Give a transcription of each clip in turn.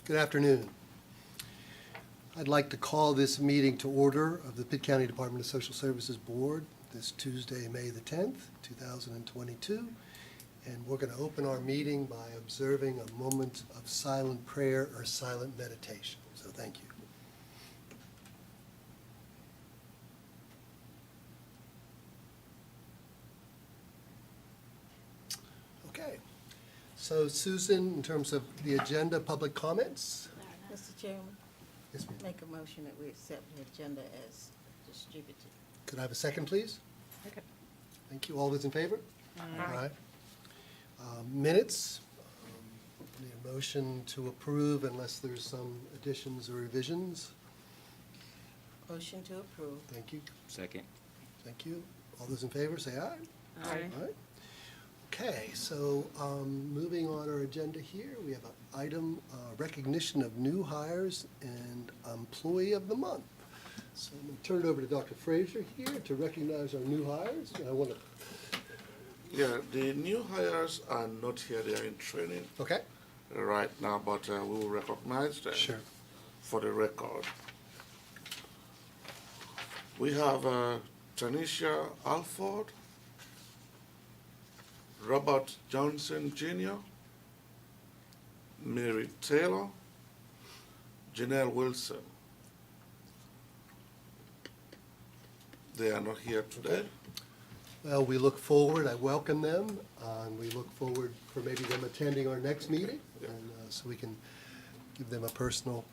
Good afternoon. I'd like to call this meeting to order of the Pitt County Department of Social Services Board this Tuesday, May the 10th, 2022. And we're going to open our meeting by observing a moment of silent prayer or silent meditation. So thank you. Okay. So Susan, in terms of the agenda, public comments? Mr. Chairman, Yes, ma'am. make a motion that we accept the agenda as distributed. Could I have a second, please? Second. Thank you. All those in favor? Aye. Minutes. Need a motion to approve unless there's some additions or revisions. Motion to approve. Thank you. Second. Thank you. All those in favor, say aye. Aye. Aye. Okay, so moving on our agenda here, we have an item, recognition of new hires and employee of the month. So I'm going to turn it over to Dr. Frazier here to recognize our new hires. I want to, Yeah, the new hires are not here, they are in training okay? right now, but we will recognize them Sure. for the record. We have Tanisha Alford, Robert Johnson Jr., Mary Taylor, Janelle Wilson. They are not here today. Well, we look forward, I welcome them, and we look forward for maybe them attending our next meeting, Yeah. and so we can give them a personal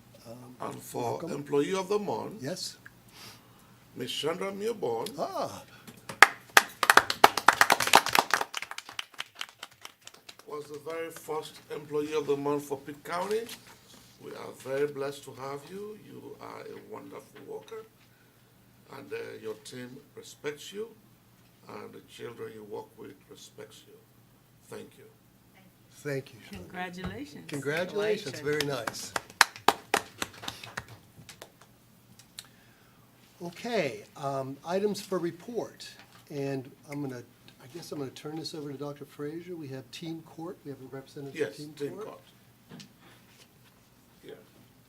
And for welcome. Employee of the Month, Yes? Ms. Chandra Milborn was the very first Employee of the Month for Pitt County. We are very blessed to have you. You are a wonderful worker, and your team respects you, and the children you work with respects you. Thank you. Thank you. Congratulations. Congratulations, very nice. Okay, items for report, and I guess I'm gonna turn this over to Dr. Frazier. We have Team Court, we have a representative Yes, of Team Team Court. Court. Yeah,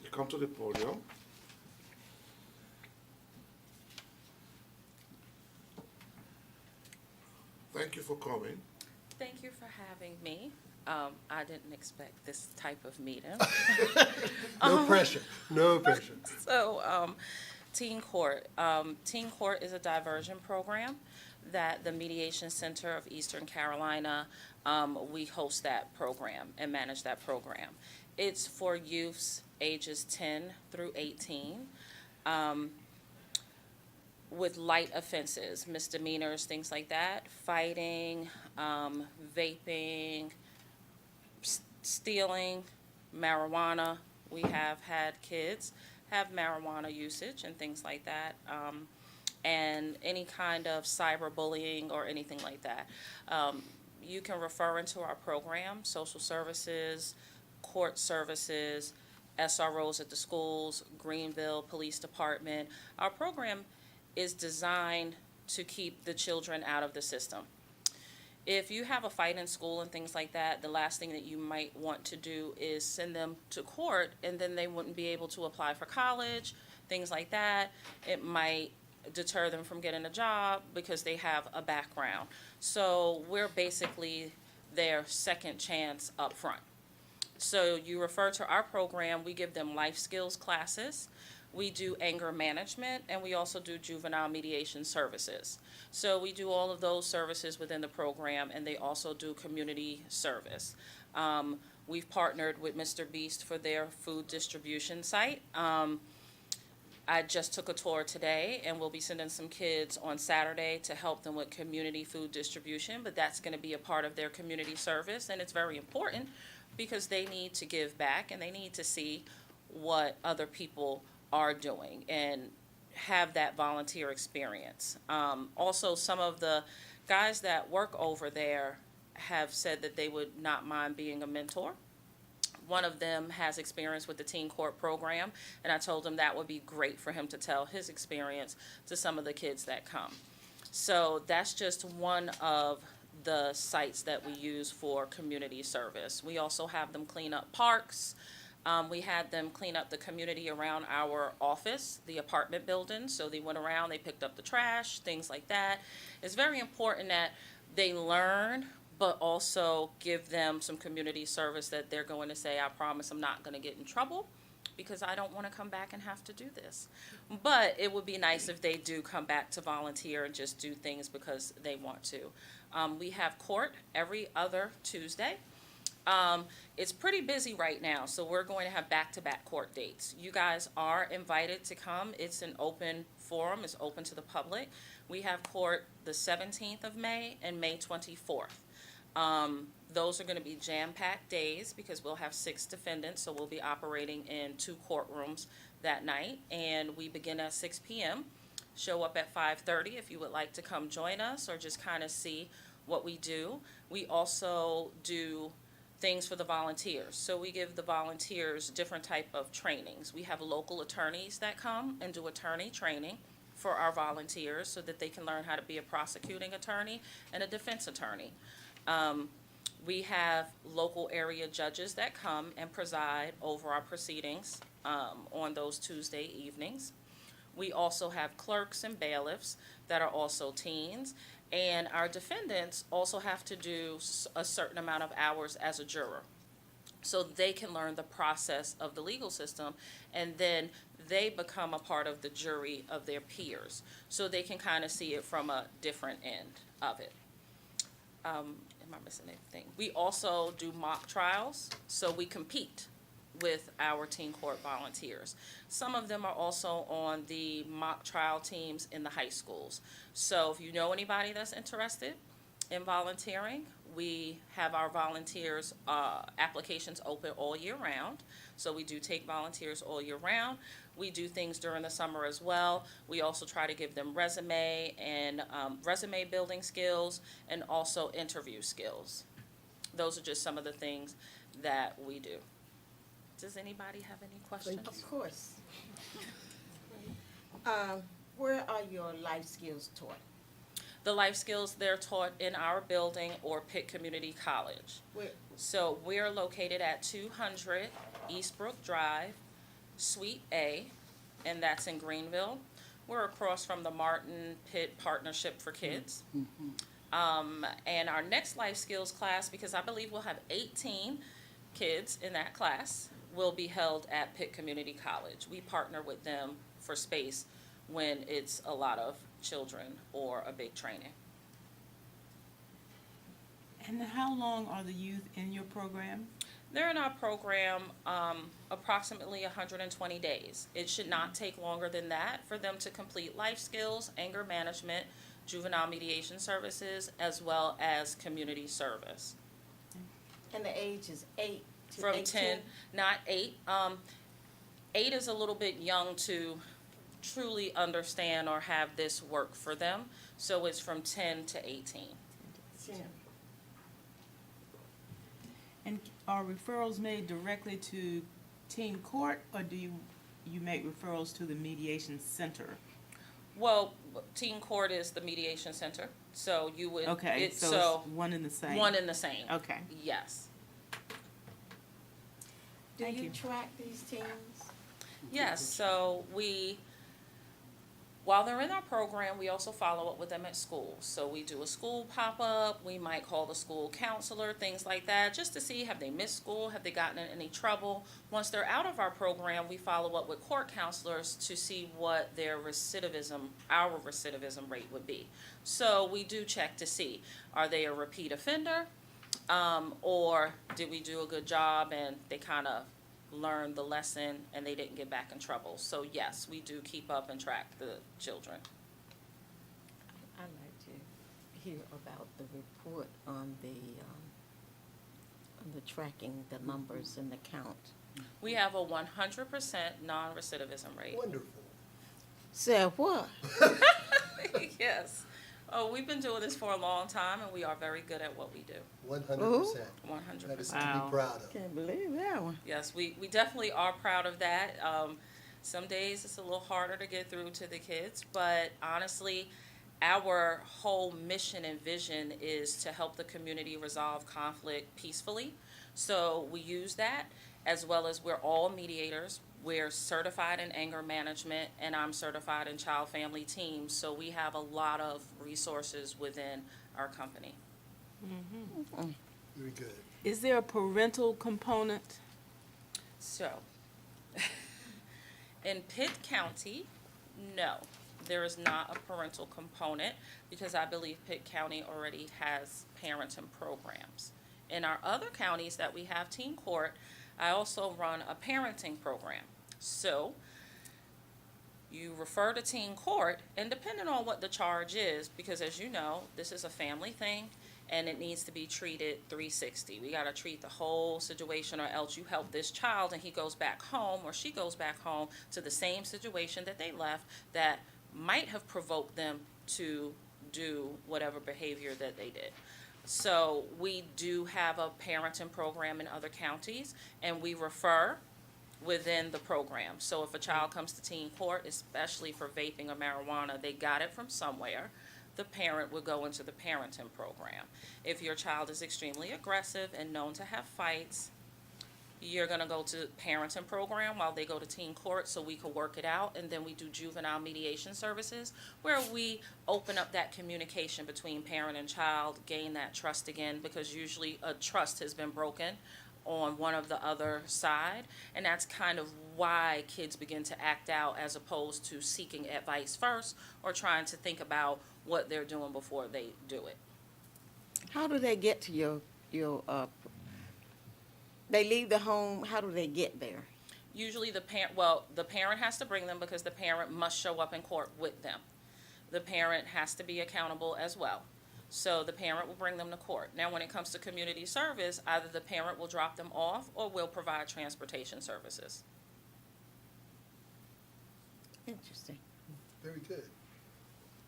you come to the podium. Thank you for coming. Thank you for having me. I didn't expect this type of meeting. No pressure, no pressure. So, Teen Court. Teen Court is a diversion program that the Mediation Center of Eastern Carolina, we host that program and manage that program. It's for youths ages 10 through 18. With light offenses, misdemeanors, things like that, fighting, vaping, stealing, marijuana. We have had kids have marijuana usage and things like that, and any kind of cyberbullying or anything like that. You can refer into our program, social services, court services, SROs at the schools, Greenville Police Department. Our program is designed to keep the children out of the system. If you have a fight in school and things like that, the last thing that you might want to do is send them to court, and then they wouldn't be able to apply for college, things like that. It might deter them from getting a job because they have a background. So we're basically their second chance up front. So you refer to our program, we give them life skills classes. We do anger management, and we also do juvenile mediation services. So we do all of those services within the program, and they also do community service. We've partnered with Mr. Beast for their food distribution site. I just took a tour today, and we'll be sending some kids on Saturday to help them with community food distribution, but that's going to be a part of their community service, and it's very important because they need to give back, and they need to see what other people are doing and have that volunteer experience. Also, some of the guys that work over there have said that they would not mind being a mentor. One of them has experience with the Teen Court program, and I told him that would be great for him to tell his experience to some of the kids that come. So that's just one of the sites that we use for community service. We also have them clean up parks, We had them clean up the community around our office, the apartment building. So they went around, they picked up the trash, things like that. It's very important that they learn, but also give them some community service that they're going to say, I promise I'm not going to get in trouble because I don't want to come back and have to do this. But it would be nice if they do come back to volunteer and just do things because they want to. We have court every other Tuesday. It's pretty busy right now, so we're going to have back-to-back court dates. You guys are invited to come. It's an open forum. It's open to the public. We have court the 17th of May and May 24th. Those are going to be jam-packed days because we'll have 6 defendants, so we'll be operating in 2 courtrooms that night, and we begin at 6 p.m. Show up at 5:30 if you would like to come join us or just kind of see what we do. We also do things for the volunteers. So we give the volunteers different type of trainings. We have local attorneys that come and do attorney training for our volunteers so that they can learn how to be a prosecuting attorney and a defense attorney. We have local area judges that come and preside over our proceedings on those Tuesday evenings. We also have clerks and bailiffs that are also teens. And our defendants also have to do a certain amount of hours as a juror. So they can learn the process of the legal system, and then they become a part of the jury of their peers. So they can kind of see it from a different end of it. Am I missing anything? We also do mock trials, so we compete with our teen court volunteers. Some of them are also on the mock trial teams in the high schools. So if you know anybody that's interested in volunteering, we have our volunteers applications open all year round. So we do take volunteers all year round. We do things during the summer as well. We also try to give them resume and resume building skills and also interview skills. Those are just some of the things that we do. Does anybody have any questions? Of course. Where are your life skills taught? The life skills, they're taught in our building or Pitt Community College. Where? So we're located at 200 Eastbrook Drive, Suite A, and that's in Greenville. We're across from the Martin Pitt Partnership for Kids. And our next life skills class, because I believe we'll have 18 kids in that class, will be held at Pitt Community College. We partner with them for space when it's a lot of children or a big training. And how long are the youth in your program? They're in our program approximately 120 days. It should not take longer than that for them to complete life skills, anger management, juvenile mediation services, as well as community service. And the age is 8 to From 18? 10, not 8. 8 is a little bit young to truly understand or have this work for them. So it's from 10 to 18. 10. And are referrals made directly to teen court, or do you make referrals to the mediation center? Well, teen court is the mediation center, so you would. Okay, so it's one and the same. One and the same. Okay. Yes. Do Thank you you. track these teams? Yes, so while they're in our program, we also follow up with them at school. So we do a school pop-up, we might call the school counselor, things like that, just to see, have they missed school, have they gotten in any trouble? Once they're out of our program, we follow up with court counselors to see what our recidivism rate would be. So we do check to see, are they a repeat offender? Or did we do a good job and they kind of learned the lesson and they didn't get back in trouble? So yes, we do keep up and track the children. I'd like to hear about the report on the tracking, the numbers and the count. We have a 100% non-recidivism rate. Wonderful. So what? Yes. Oh, we've been doing this for a long time and we are very good at what we do. 100%. 100%. That is to Wow. be proud of. Can't believe that one. Yes, we definitely are proud of that. Some days it's a little harder to get through to the kids, but honestly, our whole mission and vision is to help the community resolve conflict peacefully. So we use that, as well as we're all mediators. We're certified in anger management, and I'm certified in child family teams, so we have a lot of resources within our company. Very good. Is there a parental component? So, in Pitt County, no, there is not a parental component because I believe Pitt County already has parenting programs. In our other counties that we have teen court, I also run a parenting program. So, you refer to teen court, and depending on what the charge is, because as you know, this is a family thing, and it needs to be treated 360. We gotta treat the whole situation, or else you help this child and he goes back home, or she goes back home to the same situation that they left that might have provoked them to do whatever behavior that they did. So we do have a parenting program in other counties, and we refer within the program. So if a child comes to teen court, especially for vaping or marijuana, they got it from somewhere, the parent would go into the parenting program. If your child is extremely aggressive and known to have fights, you're gonna go to parenting program while they go to teen court so we can work it out, and then we do juvenile mediation services where we open up that communication between parent and child, gain that trust again, because usually a trust has been broken on one of the other side, and that's kind of why kids begin to act out as opposed to seeking advice first or trying to think about what they're doing before they do it. How do they get to your, they leave the home, how do they get there? Usually the parent has to bring them because the parent must show up in court with them. The parent has to be accountable as well. So the parent will bring them to court. Now, when it comes to community service, either the parent will drop them off or will provide transportation services. Interesting. Very good.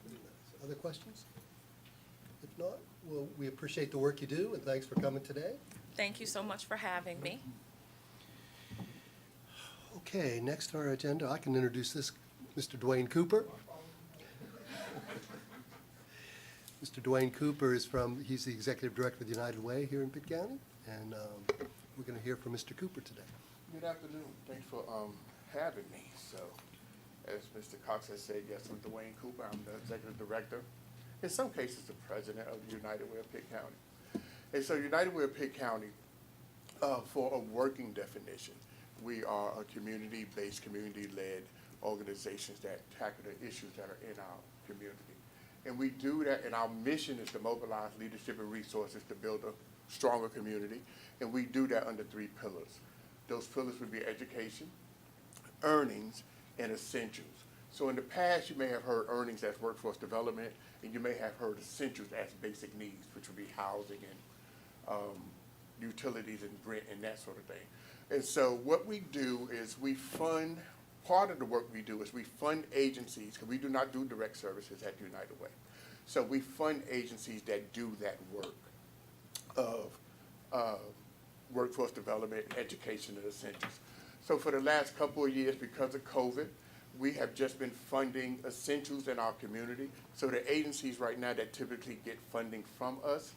Very nice. Other questions? If not, well, we appreciate the work you do, and thanks for coming today. Thank you so much for having me. Okay, next on our agenda, I can introduce this, Mr. Dwayne Cooper. Mr. Dwayne Cooper he's the Executive Director of the United Way here in Pitt County, and we're going to hear from Mr. Cooper today. Good afternoon. Thanks for having me. So, as Mr. Cox has said, yes, I'm Dwayne Cooper. I'm the Executive Director, in some cases the President of the United Way of Pitt County. And so United Way of Pitt County, for a working definition, we are a community-based, community-led organizations that tackle the issues that are in our community. And we do that, and our mission is to mobilize leadership and resources to build a stronger community. And we do that under 3 pillars. Those pillars would be education, earnings, and essentials. So in the past, you may have heard earnings as workforce development, and you may have heard essentials as basic needs, which would be housing and utilities and rent and that sort of thing. And so what we do is we fund, part of the work we do is we fund agencies, because we do not do direct services at United Way. So we fund agencies that do that work of workforce development, education, and essentials. So for the last couple of years, because of COVID, we have just been funding essentials in our community. So the agencies right now that typically get funding from us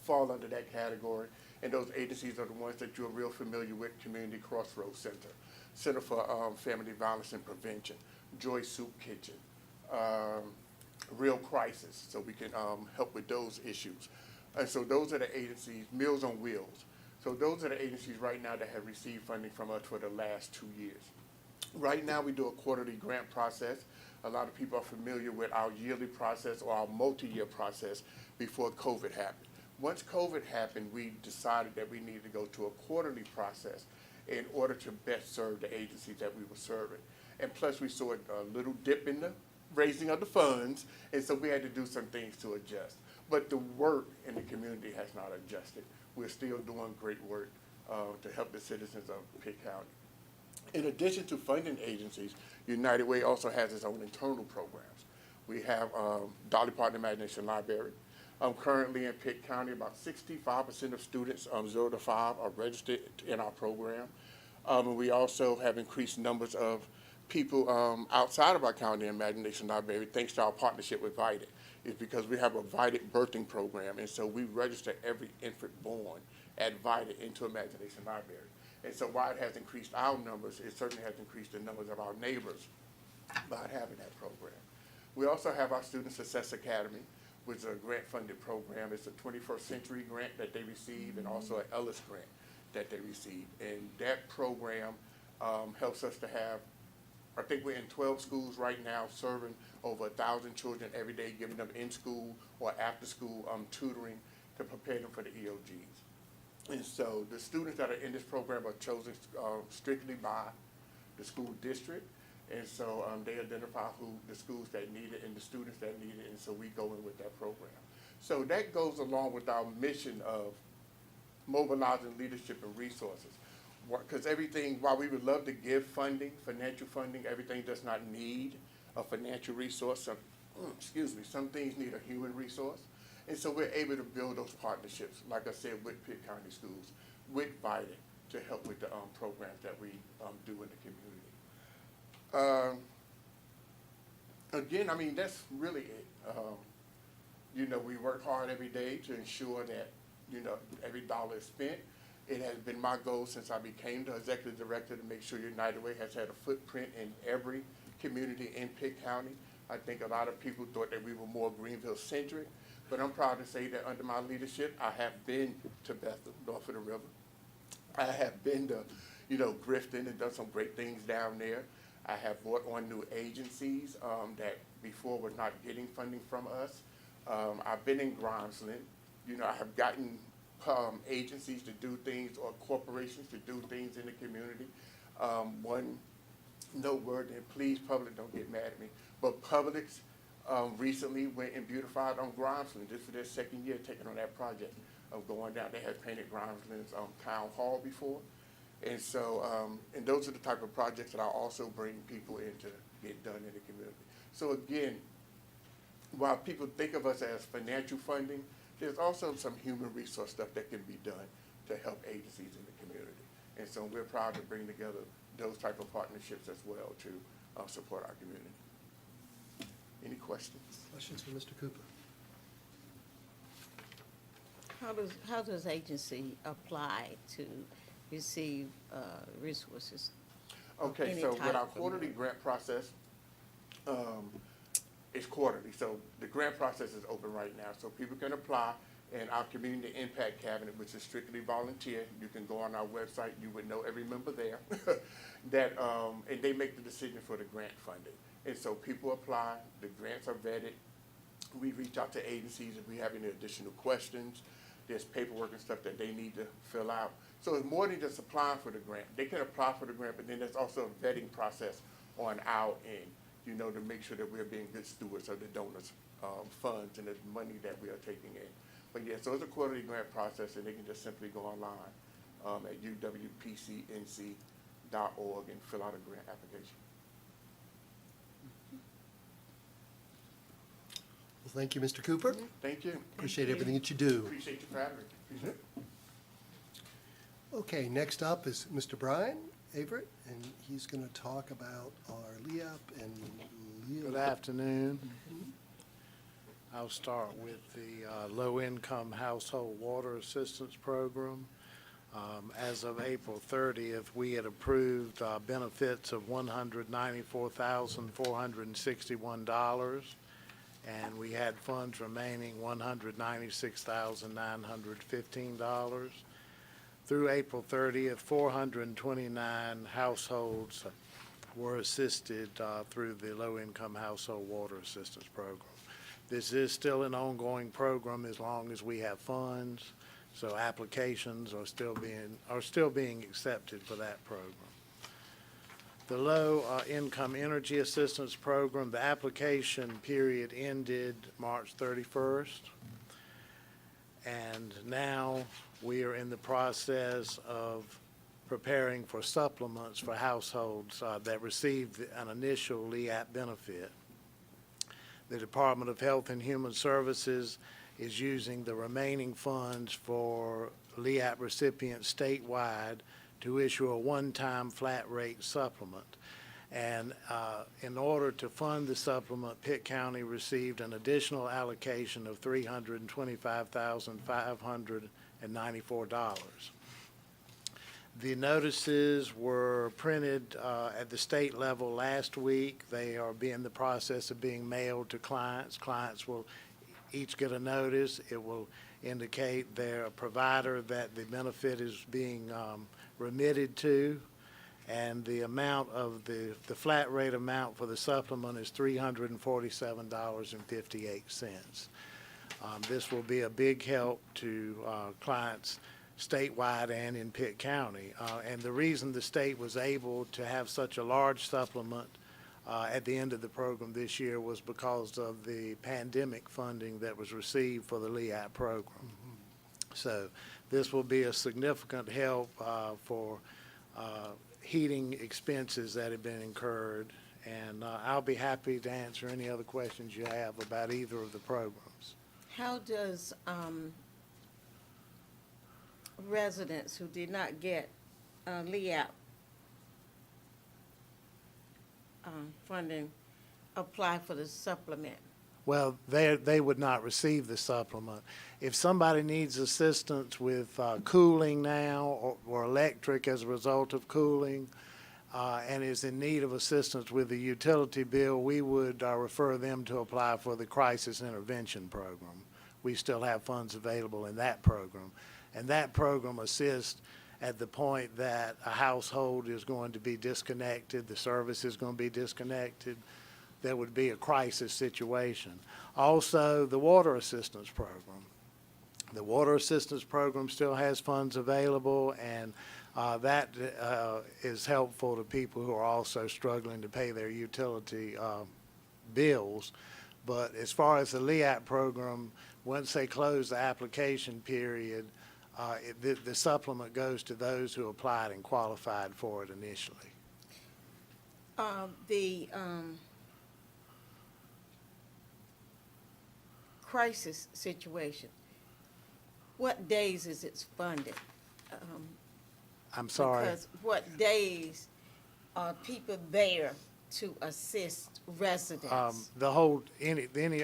fall under that category. And those agencies are the ones that you're real familiar with: Community Crossroads Center, Center for Family Violence and Prevention, Joy Soup Kitchen, Real Crisis, so we can help with those issues. And so those are the agencies, Meals on Wheels. So those are the agencies right now that have received funding from us for the last 2 years. Right now we do a quarterly grant process. A lot of people are familiar with our yearly process or our multi-year process before COVID happened. Once COVID happened, we decided that we needed to go to a quarterly process in order to best serve the agencies that we were serving. And plus we saw a little dip in the raising of the funds, and so we had to do some things to adjust. But the work in the community has not adjusted. We're still doing great work to help the citizens of Pitt County. In addition to funding agencies, United Way also has its own internal programs. We have Dolly Parton Imagination Library. Currently in Pitt County, about 65% of students 0 to 5 are registered in our program. And we also have increased numbers of people outside of our county Imagination Library, thanks to our partnership with VITED. It's because we have a VITED birthing program, and so we register every infant born at VITED into Imagination Library. And so while it has increased our numbers, it certainly has increased the numbers of our neighbors by having that program. We also have our Student Success Academy, which is a grant-funded program. It's a 21st Century grant that they receive and also an Ellis grant that they receive. And that program helps us to have, I think we're in 12 schools right now, serving over 1,000 children every day, giving them in-school or after-school tutoring to prepare them for the EOGs. And so the students that are in this program are chosen strictly by the school district. And so they identify who the schools that need it and the students that need it, and so we go in with that program. So that goes along with our mission of mobilizing leadership and resources. Because everything, while we would love to give funding, financial funding, everything does not need a financial resource. Some things need a human resource. And so we're able to build those partnerships, like I said, with Pitt County Schools, with Vita, to help with the programs that we do in the community. Again, I mean, that's really it. We work hard every day to ensure that, every dollar is spent. It has been my goal since I became the executive director to make sure United Way has had a footprint in every community in Pitt County. I think a lot of people thought that we were more Greenville-centric, but I'm proud to say that under my leadership, I have been to Bethel, north of the river. I have been to, Grifton and done some great things down there. I have brought on new agencies that before were not getting funding from us. I've been in Grimesland. I have gotten agencies to do things or corporations to do things in the community. One noteworthy, and please, public, don't get mad at me, but Publix recently went and beautified on Grimesland. This is their second year taking on that project of going down. They had painted Grimesland's town hall before. And so, and those are the type of projects that I also bring people in to get done in the community. So again, while people think of us as financial funding, there's also some human resource stuff that can be done to help agencies in the community. And so we're proud to bring together those type of partnerships as well to support our community. Any questions? Questions for Mr. Cooper? How does agency apply to receive resources? Okay, Any so type with our of quarterly money. grant process, it's quarterly. So the grant process is open right now. So people can apply in our community impact cabinet, which is strictly volunteer. You can go on our website. You would know every member there. And they make the decision for the grant funding. And so people apply. The grants are vetted. We reach out to agencies if we have any additional questions. There's paperwork and stuff that they need to fill out. So it's more than just applying for the grant. They can apply for the grant, but then there's also a vetting process on our end, to make sure that we're being good stewards of the donors' funds and the money that we are taking in. But yeah, so it's a quarterly grant process, and they can just simply go online at uwpcnc.org and fill out a grant application. Well, thank you, Mr. Cooper. Thank you. Appreciate everything that you do. Appreciate you for having me. Appreciate it. Okay, next up is Mr. Brian Averett, and he's going to talk about our LEAP and Good afternoon. I'll start with the Low-Income Household Water Assistance Program. As of April 30th, we had approved benefits of $194,461, and we had funds remaining $196,915. Through April 30th, 429 households were assisted through the Low-Income Household Water Assistance Program. This is still an ongoing program as long as we have funds, so applications are still being accepted for that program. The Low-Income Energy Assistance Program, the application period ended March 31st, and now we are in the process of preparing for supplements for households that received an initial LEAP benefit. The Department of Health and Human Services is using the remaining funds for LEAP recipients statewide to issue a one-time flat rate supplement. And in order to fund the supplement, Pitt County received an additional allocation of $325,594. The notices were printed at the state level last week. They are in the process of being mailed to clients. Clients will each get a notice. It will indicate their provider that the benefit is being remitted to, and the amount of the flat rate amount for the supplement is $347.58. This will be a big help to clients statewide and in Pitt County. And the reason the state was able to have such a large supplement at the end of the program this year was because of the pandemic funding that was received for the LEAP program. So this will be a significant help for heating expenses that have been incurred. And I'll be happy to answer any other questions you have about either of the programs. How does residents who did not get LEAP funding apply for the supplement? Well, they would not receive the supplement. If somebody needs assistance with cooling now or electric as a result of cooling and is in need of assistance with the utility bill, we would refer them to apply for the crisis intervention program. We still have funds available in that program. And that program assists at the point that a household is going to be disconnected, the service is going to be disconnected. There would be a crisis situation. Also, the water assistance program. The water assistance program still has funds available, and that is helpful to people who are also struggling to pay their utility bills. But as far as the LEAP program, once they close the application period, the supplement goes to those who applied and qualified for it initially. The crisis situation, what days is it funded? I'm sorry. Because what days are people there to assist residents? The whole,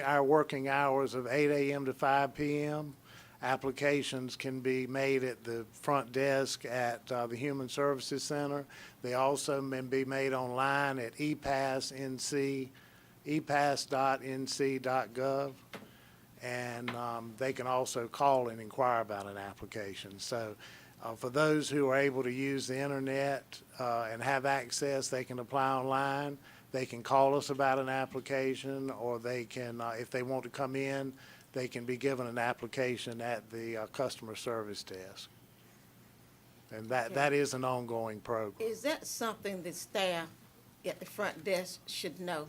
our working hours of 8 a.m. to 5 p.m. Applications can be made at the front desk at the Human Services Center. They also may be made online at epass.nc.gov. And they can also call and inquire about an application. So for those who are able to use the internet and have access, they can apply online. They can call us about an application, or they can, if they want to come in, they can be given an application at the customer service desk. And that is an ongoing program. Is that something the staff at the front desk should know?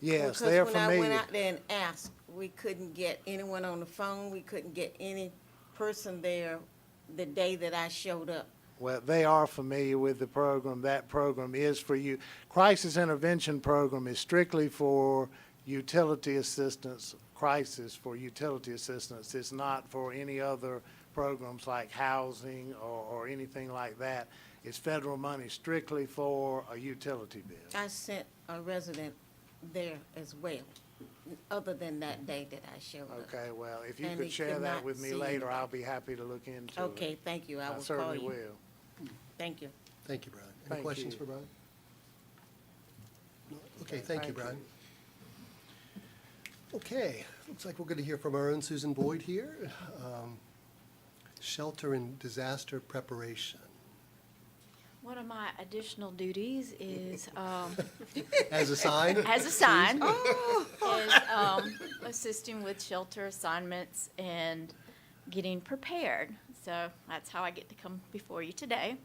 Yes, they're Because when I familiar. went out there and asked, we couldn't get anyone on the phone, we couldn't get any person there the day that I showed up. Well, they are familiar with the program. That program is for you. Crisis intervention program is strictly for utility assistance, crisis for utility assistance. It's not for any other programs like housing or anything like that. It's federal money strictly for a utility bill. I sent a resident there as well, other than that day that I showed up. Okay, well, if you And could he share could that not with me see later, anybody. I'll be happy to look into it. Okay, thank you, I will call certainly you. will. Thank you. Thank you, Brian. Any Thank questions you. for Brian? No? Okay, thank you, Brian. Okay, looks like we're going to hear from our own Susan Boyd here. Shelter and disaster preparation. One of my additional duties is, As a sign? as a sign, is assisting with shelter assignments and getting prepared. So that's how I get to come before you today.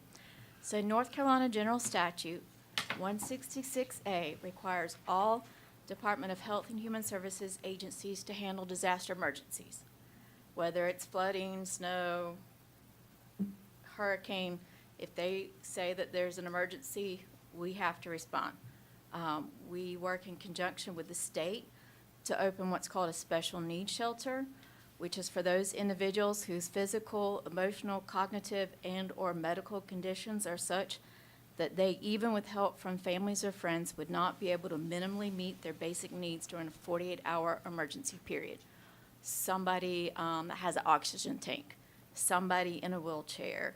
So North Carolina General Statute 166A requires all Department of Health and Human Services agencies to handle disaster emergencies, whether it's flooding, snow, hurricane. If they say that there's an emergency, we have to respond. We work in conjunction with the state to open what's called a special needs shelter, which is for those individuals whose physical, emotional, cognitive, and/or medical conditions are such that they, even with help from families or friends, would not be able to minimally meet their basic needs during a 48-hour emergency period. Somebody that has an oxygen tank, somebody in a wheelchair,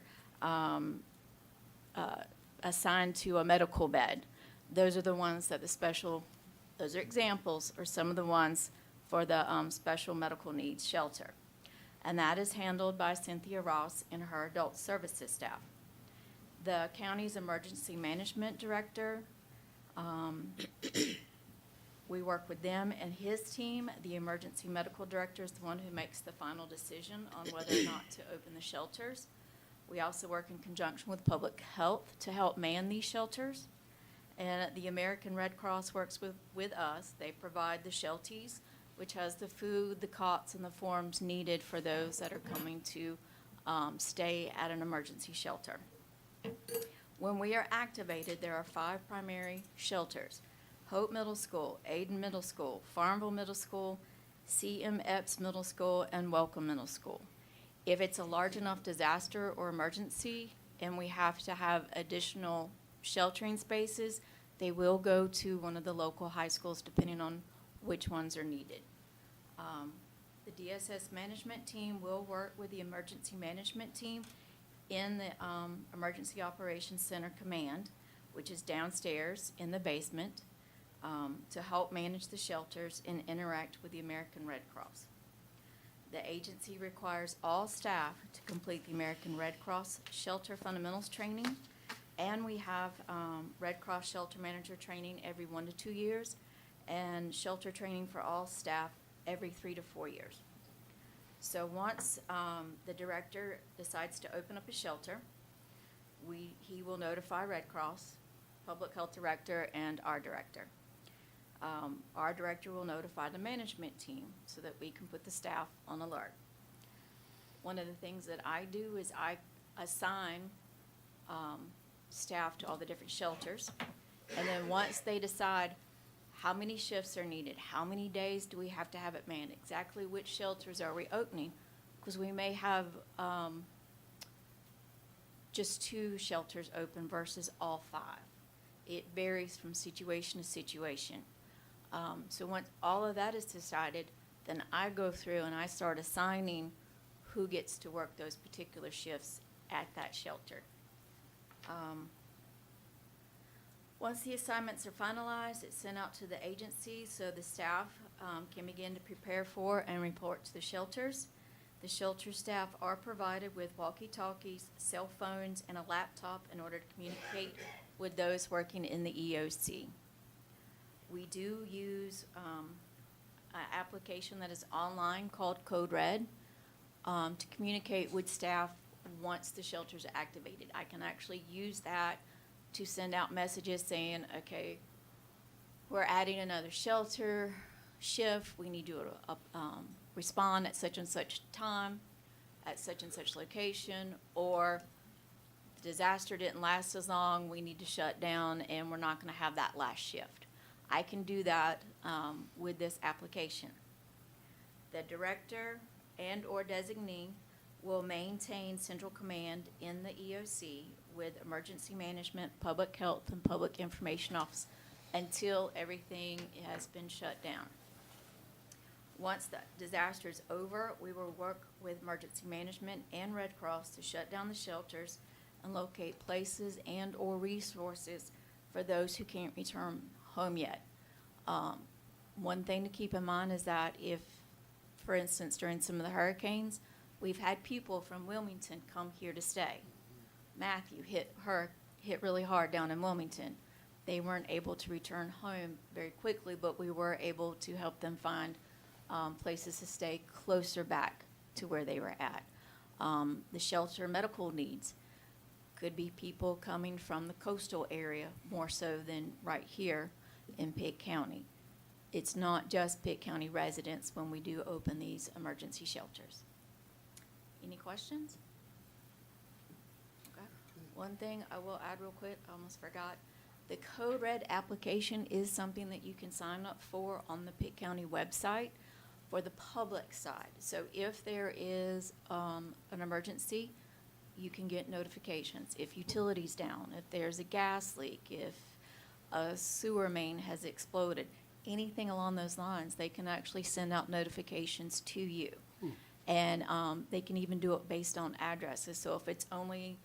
assigned to a medical bed. Those are the ones that those are examples, or some of the ones for the special medical needs shelter. And that is handled by Cynthia Ross and her adult services staff. The county's emergency management director, we work with them and his team. The emergency medical director is the one who makes the final decision on whether or not to open the shelters. We also work in conjunction with public health to help man these shelters. And the American Red Cross works with us. They provide the shelties, which has the food, the cots, and the forms needed for those that are coming to stay at an emergency shelter. When we are activated, there are 5 primary shelters: Hope Middle School, Aiden Middle School, Farmville Middle School, C.M. Epps Middle School, and Welcome Middle School. If it's a large enough disaster or emergency and we have to have additional sheltering spaces, they will go to one of the local high schools depending on which ones are needed. The DSS management team will work with the emergency management team in the Emergency Operations Center Command, which is downstairs in the basement, to help manage the shelters and interact with the American Red Cross. The agency requires all staff to complete the American Red Cross Shelter Fundamentals Training, and we have Red Cross Shelter Manager training every 1 to 2 years, and shelter training for all staff every 3 to 4 years. So once the director decides to open up a shelter, he will notify Red Cross, Public Health Director, and our director. Our director will notify the management team so that we can put the staff on alert. One of the things that I do is I assign staff to all the different shelters, and then once they decide how many shifts are needed, how many days do we have to have it manned, exactly which shelters are we opening, because we may have just 2 shelters open versus all 5. It varies from situation to situation. So once all of that is decided, then I go through and I start assigning who gets to work those particular shifts at that shelter. Once the assignments are finalized, it's sent out to the agency so the staff can begin to prepare for and report to the shelters. The shelter staff are provided with walkie-talkies, cell phones, and a laptop in order to communicate with those working in the EOC. We do use an application that is online called Code Red to communicate with staff once the shelters are activated. I can actually use that to send out messages saying, okay, we're adding another shelter shift. We need you to respond at such and such time, at such and such location, or the disaster didn't last as long, we need to shut down and we're not going to have that last shift. I can do that with this application. The director and or designee will maintain central command in the EOC with emergency management, public health, and public information office until everything has been shut down. Once the disaster is over, we will work with emergency management and Red Cross to shut down the shelters and locate places and or resources for those who can't return home yet. One thing to keep in mind is that if, for instance, during some of the hurricanes, we've had people from Wilmington come here to stay. Matthew hit really hard down in Wilmington. They weren't able to return home very quickly, but we were able to help them find places to stay closer back to where they were at. The shelter medical needs could be people coming from the coastal area more so than right here in Pitt County. It's not just Pitt County residents when we do open these emergency shelters. Any questions? Okay. One thing I will add real quick, I almost forgot. The Code Red application is something that you can sign up for on the Pitt County website for the public side. So if there is an emergency, you can get notifications. If utilities down, if there's a gas leak, if a sewer main has exploded, anything along those lines, they can actually send out notifications to you. And they can even do it based on addresses. So if it's only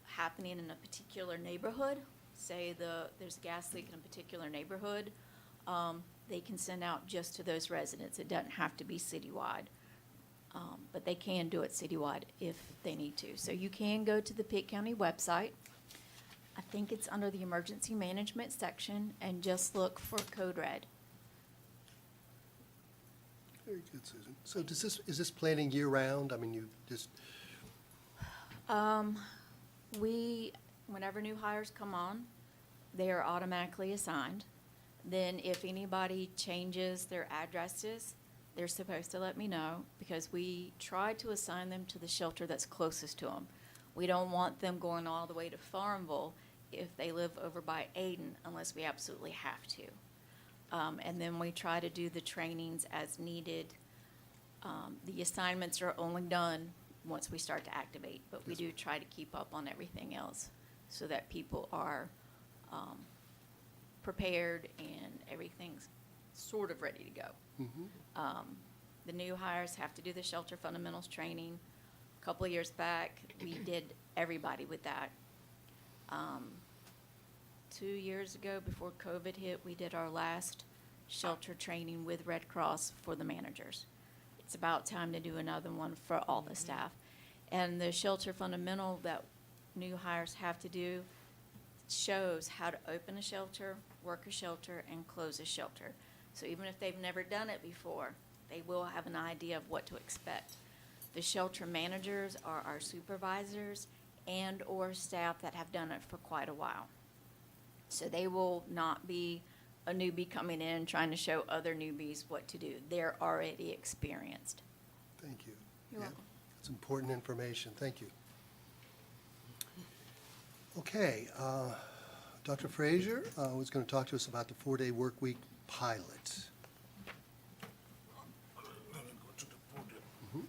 happening in a particular neighborhood, say there's a gas leak in a particular neighborhood, they can send out just to those residents. It doesn't have to be citywide. But they can do it citywide if they need to. So you can go to the Pitt County website. I think it's under the emergency management section, and just look for Code Red. Very good, Susan. So is this planning year-round? I mean, you just, Whenever new hires come on, they are automatically assigned. Then if anybody changes their addresses, they're supposed to let me know, because we try to assign them to the shelter that's closest to them. We don't want them going all the way to Farmville if they live over by Aden, unless we absolutely have to. And then we try to do the trainings as needed. The assignments are only done once we start to activate, but we do try to keep up on everything else so that people are prepared and everything's sort of ready to go. The new hires have to do the shelter fundamentals training. A couple of years back, we did everybody with that. 2 years ago, before COVID hit, we did our last shelter training with Red Cross for the managers. It's about time to do another one for all the staff. And the shelter fundamental that new hires have to do shows how to open a shelter, work a shelter, and close a shelter. So even if they've never done it before, they will have an idea of what to expect. The shelter managers are our supervisors and/or staff that have done it for quite a while. So they will not be a newbie coming in trying to show other newbies what to do. They're already experienced. thank you. You're Yeah, welcome. It's important information. Thank you. Okay, Dr. Frazier was going to talk to us about the 4-day work week pilot. Let me go to the podium.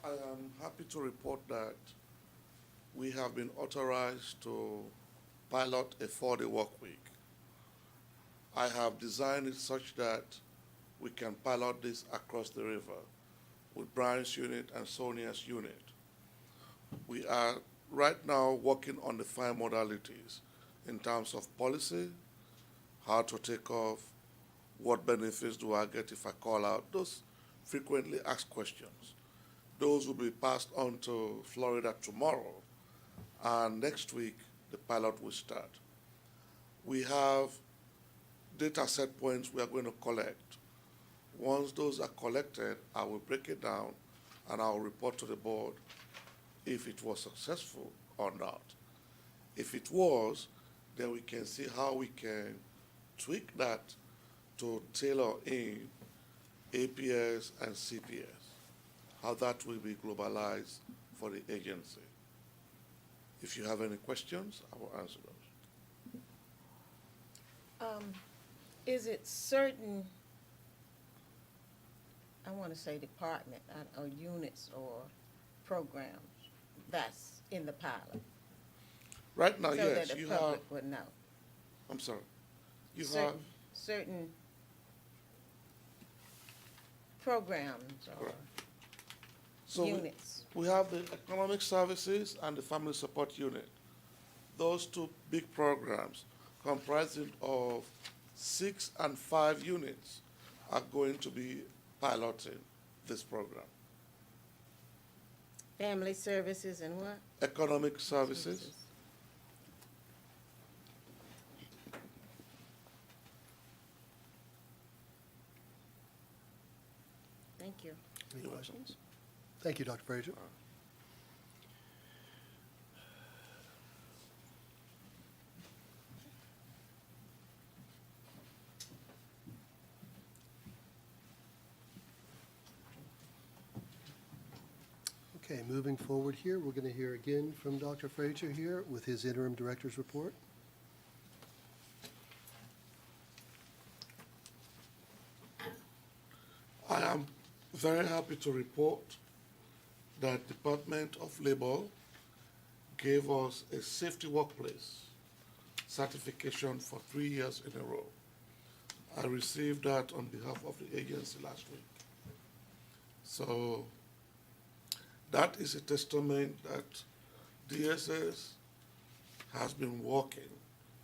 I am happy to report that we have been authorized to pilot a 4-day work week. I have designed it such that we can pilot this across the river with Brian's unit and Sonia's unit. We are right now working on the 5 modalities in terms of policy, how to take off, what benefits do I get if I call out, those frequently asked questions. Those will be passed on to Florida tomorrow, and next week the pilot will start. We have data set points we are going to collect. Once those are collected, I will break it down and I will report to the board if it was successful or not. If it was, then we can see how we can tweak that to tailor in APS and CPS, how that will be globalized for the agency. If you have any questions, I will answer those. Is it certain, I want to say department or units or programs that's in the pilot? Right now, So yes, that the you have, public would know. I'm sorry, you have, Certain programs or Correct. so units. we have the economic services and the family support unit. Those 2 big programs comprising of 6 and 5 units are going to be piloting this program. Family services and what? Economic services, Thank you. Any You're welcome. questions? Thank you, Dr. Frazier. Okay, moving forward here, we're going to hear again from Dr. Frazier here with his interim director's report. I am very happy to report that Department of Labor gave us a safety workplace certification for 3 years in a row. I received that on behalf of the agency last week. So that is a testament that DSS has been working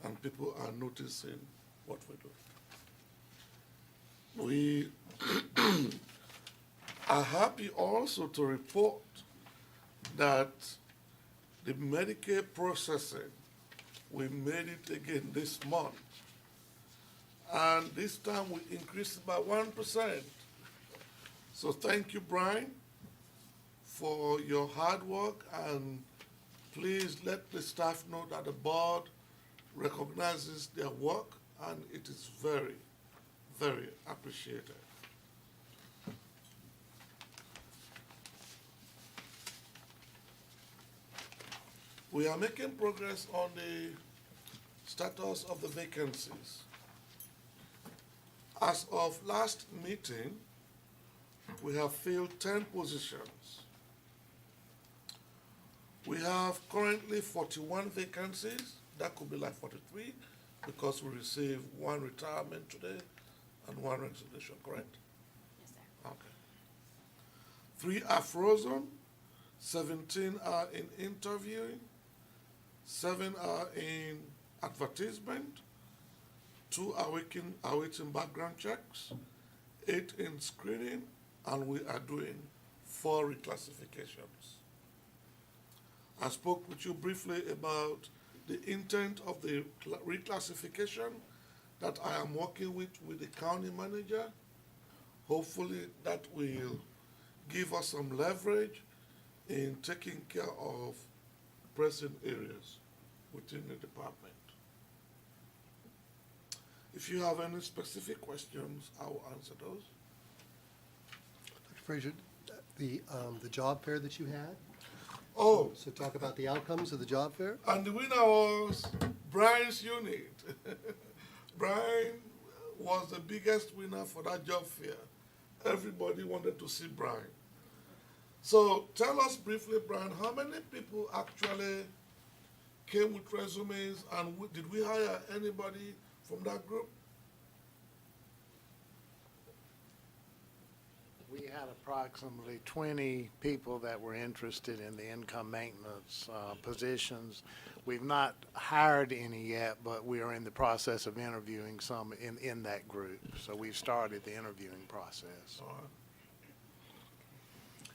and people are noticing what we do. We are happy also to report that the Medicaid processing, we made it again this month. And this time we increased it by 1%. So thank you, Brian, for your hard work, and please let the staff know that the board recognizes their work, and it is very, very appreciated. We are making progress on the status of the vacancies. As of last meeting, we have filled 10 positions. We have currently 41 vacancies. That could be like 43 because we received 1 retirement today and 1 resignation, correct? Yes, sir. Okay. 3 are frozen, 17 are in interviewing, 7 are in advertisement, 2 are awaiting background checks, 8 in screening, and we are doing 4 reclassifications. I spoke with you briefly about the intent of the reclassification that I am working with the county manager. Hopefully that will give us some leverage in taking care of pressing areas within the department. If you have any specific questions, I will answer those. Dr. Frazier, the job fair that you had, Oh, so talk about the outcomes of the job fair. and the winner was Brian's unit. Brian was the biggest winner for that job fair. Everybody wanted to see Brian. So tell us briefly, Brian, how many people actually came with resumes, and did we hire anybody from that group? We had approximately 20 people that were interested in the income maintenance positions. We've not hired any yet, but we are in the process of interviewing some in that group. So we've started the interviewing process. All right.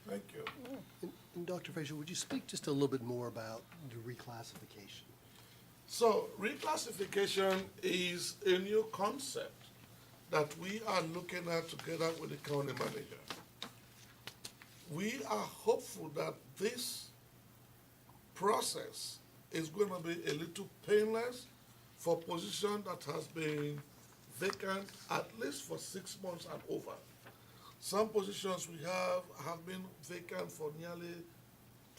Thank you. And Dr. Frazier, would you speak just a little bit more about the reclassification? So reclassification is a new concept that we are looking at together with the county manager. We are hopeful that this process is going to be a little painless for position that has been vacant at least for 6 months and over. Some positions we have been vacant for nearly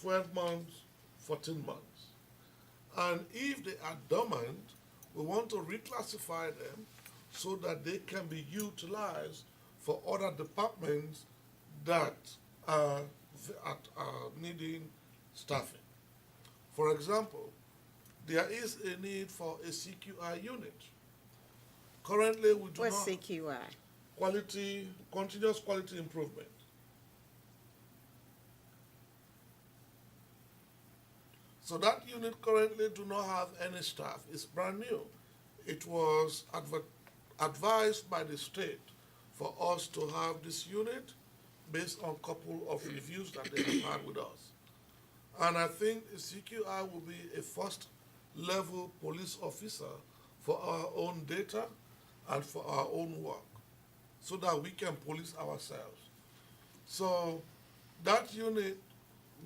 12 months, 14 months. And if they are dormant, we want to reclassify them so that they can be utilized for other departments that are needing staffing. For example, there is a need for a CQI unit. Currently, we do What's not CQI? continuous quality improvement. So that unit currently do not have any staff. It's brand new. It was advised by the state for us to have this unit based on a couple of reviews that they have had with us. And I think the CQI will be a first level police officer for our own data and for our own work, so that we can police ourselves. So that unit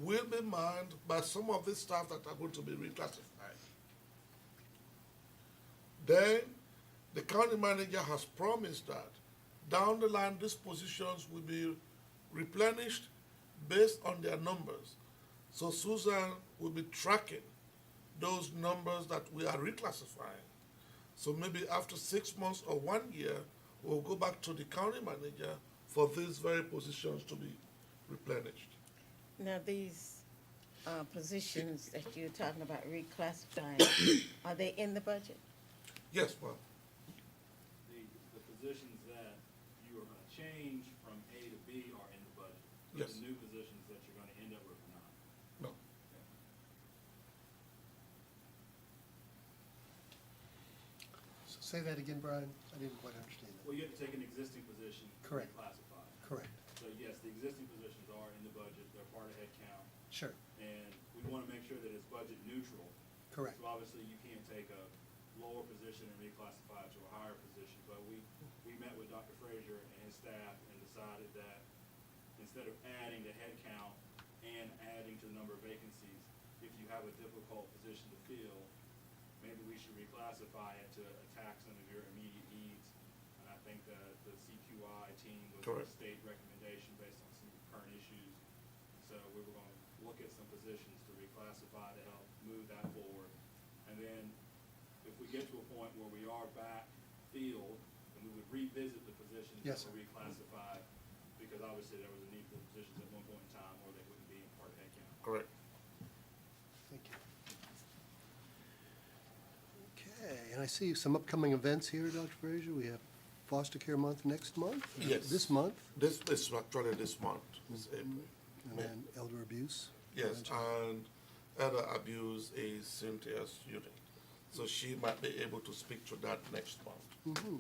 will be manned by some of the staff that are going to be reclassified. Then the county manager has promised that down the line these positions will be replenished based on their numbers. So Susan will be tracking those numbers that we are reclassifying. So maybe after 6 months or 1 year, we'll go back to the county manager for these very positions to be replenished. Now, these positions that you're talking about reclassifying, are they in the budget? Yes, ma'am. The positions that you are gonna change from A to B are in the budget. But Yes. the new positions that you're gonna end up with are not. No. So say that again, Brian. I didn't quite understand that. Well, you have to take an existing position and Correct. reclassify it. Correct. So yes, the existing positions are in the budget, they're part of headcount, Sure. and we wanna make sure that it's budget neutral. Correct. So obviously, you can't take a lower position and reclassify it to a higher position, but we met with Dr. Frazier and his staff and decided that instead of adding the headcount and adding to the number of vacancies, if you have a difficult position to fill, maybe we should reclassify it to attack some of your immediate needs. And I think the CQI team was a Correct. state recommendation based on some current issues. So we were gonna look at some positions to reclassify to help move that forward. And then if we get to a point where we are back field, then we would revisit the positions that Yes, were sir. reclassified, because obviously there was a need for the positions at one point in time, or they wouldn't be in part of headcount. Correct. Thank you. Okay, and I see some upcoming events here, Dr. Frazier. We have Foster Care Month next month? Yes. This month, This is actually this month, this April. and then elder abuse. Yes, prevention. and elder abuse is Cynthia's unit. So she might be able to speak to that next month.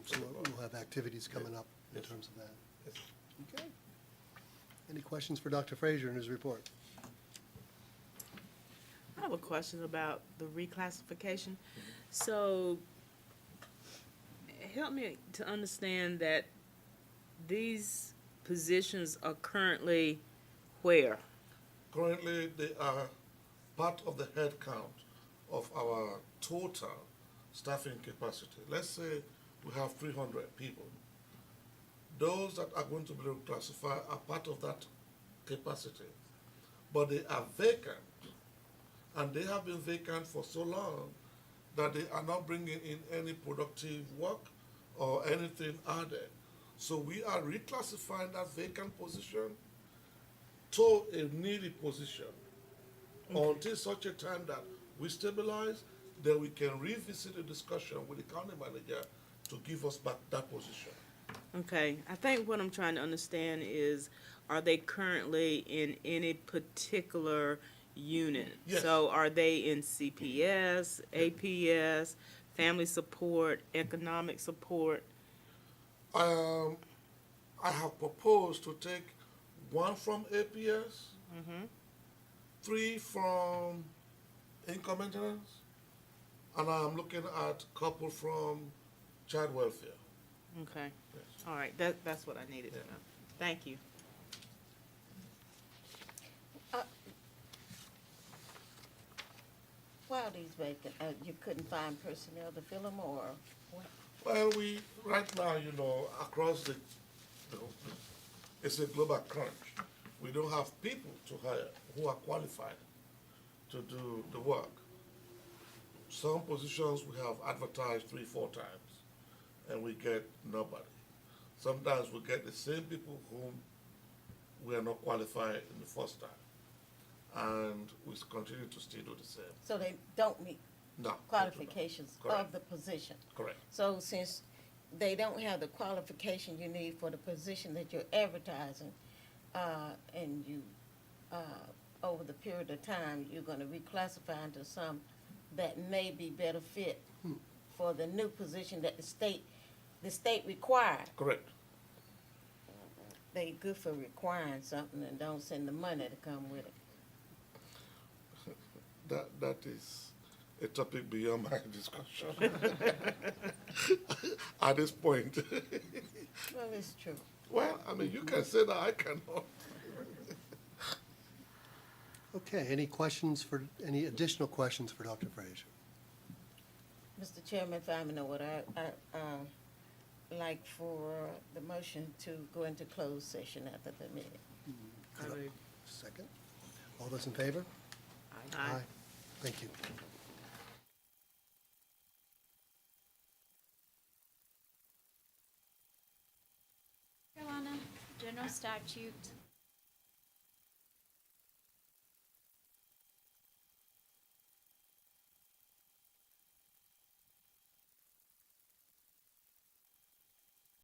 So we'll have activities coming up in Yes. terms of that. Yes. Okay. Any questions for Dr. Frazier in his report? I have a question about the reclassification. So, help me to understand that these positions are currently where? Currently, they are part of the head count of our total staffing capacity. Let's say we have 300 people. Those that are going to be reclassified are part of that capacity, but they are vacant. And they have been vacant for so long that they are not bringing in any productive work or anything added. So we are reclassifying that vacant position to a needy position until such a time that we stabilize, then we can revisit the discussion with the county manager to give us back that position. Okay, I think what I'm trying to understand is, are they currently in any particular unit? Yes. So are they in CPS, APS, family support, economic support? I have proposed to take one from APS, 3 from income maintenance, and I'm looking at a couple from child welfare. Okay, Yes. all right, that's what I needed to Yeah. know. Thank you. Why are these vacant? You couldn't find personnel to fill them, or what? Well, right now, across it's a global crunch. We don't have people to hire who are qualified to do the work. Some positions we have advertised 3-4 times, and we get nobody. Sometimes we get the same people whom we are not qualified in the first time, and we continue to still do the same. So they don't meet No. they do not. qualifications Correct. of the position. Correct. So since they don't have the qualification you need for the position that you're advertising, and you, over the period of time, you're gonna reclassify into some that may be better fit for the new position that the state required. Correct. They good for requiring something and don't send the money to come with it. That is a topic beyond my discussion. At this point. Well, it's true. Well, I mean, you can say that, I cannot. Okay, any additional questions for Dr. Frazier? Mr. Chairman, if I may know what I like for the motion to go into closed session after the meeting. I would- Second. All those in favor? Aye. Thank you. Carolina General Statute